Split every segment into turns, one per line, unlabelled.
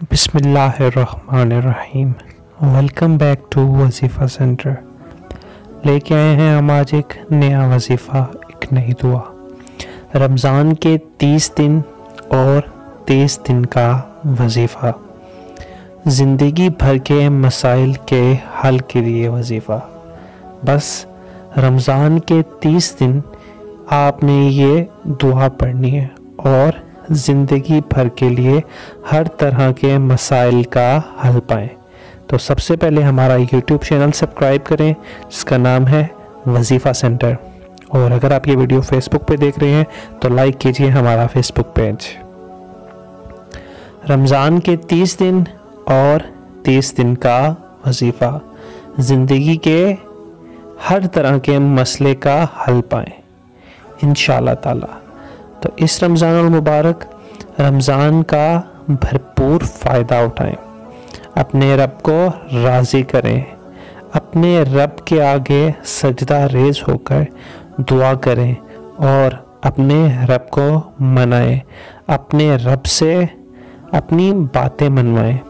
बिस्मिल्लाहिर्रहमानिर्रहीम। Welcome back to Wazifa centre. लेके आए हैं हम आज एक नया वजीफ़ा, एक नई दुआ। रमज़ान के 30 दिन और 30 दिन का वजीफ़ा, ज़िंदगी भर के मसाइल के हल के लिए वजीफ़ा। बस रमज़ान के 30 दिन आपने ये दुआ पढ़नी है और ज़िंदगी भर के लिए हर तरह के मसाइल का हल पाएँ। तो सबसे पहले हमारा यूट्यूब चैनल सब्सक्राइब करें जिसका नाम है वजीफ़ा सेंटर, और अगर आप ये वीडियो फेसबुक पे देख रहे हैं तो लाइक कीजिए हमारा फेसबुक पेज। रमज़ान के 30 दिन और 30 दिन का वजीफ़ा, ज़िंदगी के हर तरह के मसले का हल पाएँ इंशाअल्लाह ताला। तो इस रमज़ानुल मुबारक रमज़ान का भरपूर फ़ायदा उठाएं, अपने रब को राज़ी करें, अपने रब के आगे सजदा रेज़ होकर दुआ करें और अपने रब को मनाएं, अपने रब से अपनी बातें मनवाएं,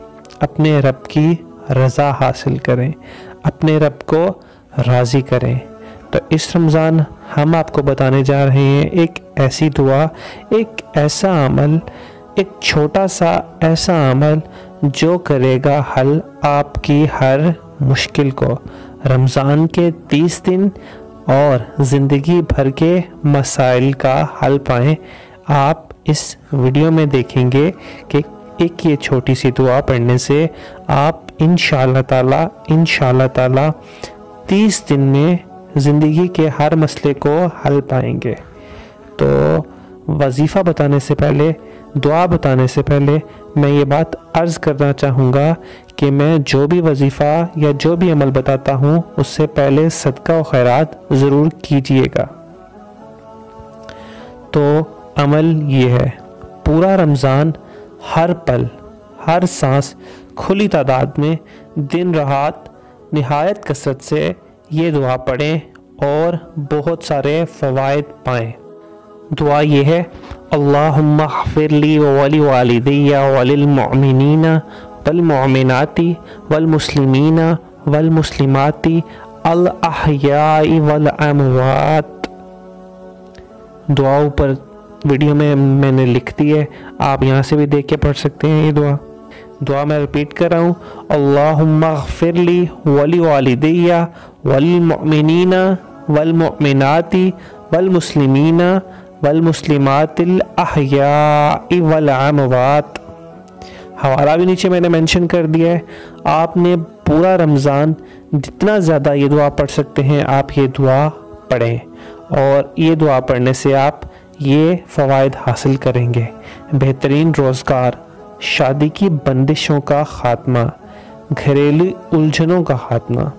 अपने रब की रज़ा हासिल करें, अपने रब को राज़ी करें। तो इस रमज़ान हम आपको बताने जा रहे हैं एक ऐसी दुआ, एक ऐसा अमल, एक छोटा सा ऐसा अमल जो करेगा हल आपकी हर मुश्किल को। रमज़ान के 30 दिन और ज़िंदगी भर के मसाइल का हल पाएँ। आप इस वीडियो में देखेंगे कि एक ये छोटी सी दुआ पढ़ने से आप इंशाअल्लाह ताला 30 दिन में ज़िंदगी के हर मसले को हल पाएंगे। तो वजीफ़ा बताने से पहले, दुआ बताने से पहले मैं ये बात अर्ज़ करना चाहूँगा कि मैं जो भी वजीफ़ा या जो भी अमल बताता हूँ उससे पहले सदका और खैरात ज़रूर कीजिएगा। तो अमल ये है, पूरा रमज़ान हर पल, हर सांस खुली तादाद में दिन रात निहायत कसरत से ये दुआ पढ़ें और बहुत सारे फ़वाइद पाएँ। दुआ ये है, अल्लाहुम्मा हफ़िरली वली वालिदैया वलिल मुअमिनीना वल मुअमिनाती वल मुस्लिमीना वल मुस्लिमाती अल अहयाई वल अमवात। दुआ ऊपर वीडियो में मैंने लिख दी है, आप यहाँ से भी देख के पढ़ सकते हैं ये दुआ मैं रिपीट कर रहा हूँ, अल्लाहुम्मा ग़फ़िरली वली वालिदैया वलिल मुअमिनीना वल मुअमिनाती वल मुस्लिमीना वल मुस्लिमातिल अहयाई वल अमवात। हवाला भी नीचे मैंने मेंशन कर दिया है। आपने पूरा रमज़ान जितना ज़्यादा ये दुआ पढ़ सकते हैं आप ये दुआ पढ़ें, और ये दुआ पढ़ने से आप ये फ़वाइद हासिल करेंगे। बेहतरीन रोज़गार, शादी की बंदिशों का ख़ात्मा, घरेलू उलझनों का ख़ात्मा,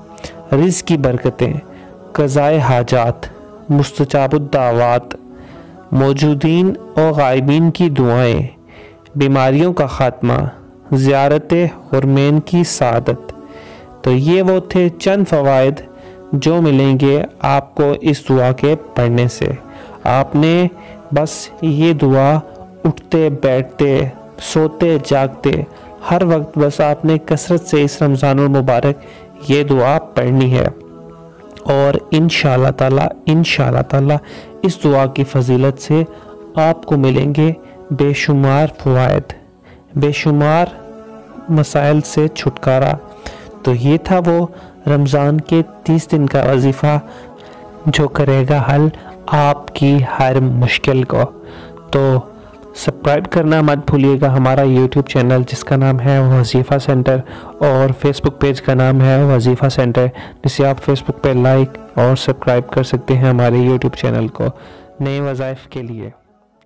रिज़्क़ की बरकतें, क़ज़ाए हाजात, मुस्तजाबुद दावात, मौजूदीन और गायबीन की दुआएं, बीमारियों का ख़ात्मा, ज़ियारत हुरमैन की सादत। तो ये वो थे चंद फ़वाइद जो मिलेंगे आपको इस दुआ के पढ़ने से। आपने बस ये दुआ उठते बैठते सोते जागते हर वक्त बस आपने कसरत से इस रमज़ानुल मुबारक ये दुआ पढ़नी है, और इंशाअल्लाह ताला इस दुआ की फ़जीलत से आपको मिलेंगे बेशुमार फ़वाइद, बेशुमार मसाइल से छुटकारा। तो ये था वो रमज़ान के 30 दिन का वजीफ़ा जो करेगा हल आपकी हर मुश्किल को। तो सब्सक्राइब करना मत भूलिएगा हमारा यूट्यूब चैनल जिसका नाम है वजीफ़ा सेंटर, और फेसबुक पेज का नाम है वजीफ़ा सेंटर, जिसे आप फेसबुक पे लाइक और सब्सक्राइब कर सकते हैं हमारे यूट्यूब चैनल को नए वज़ाइफ के लिए।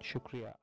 शुक्रिया।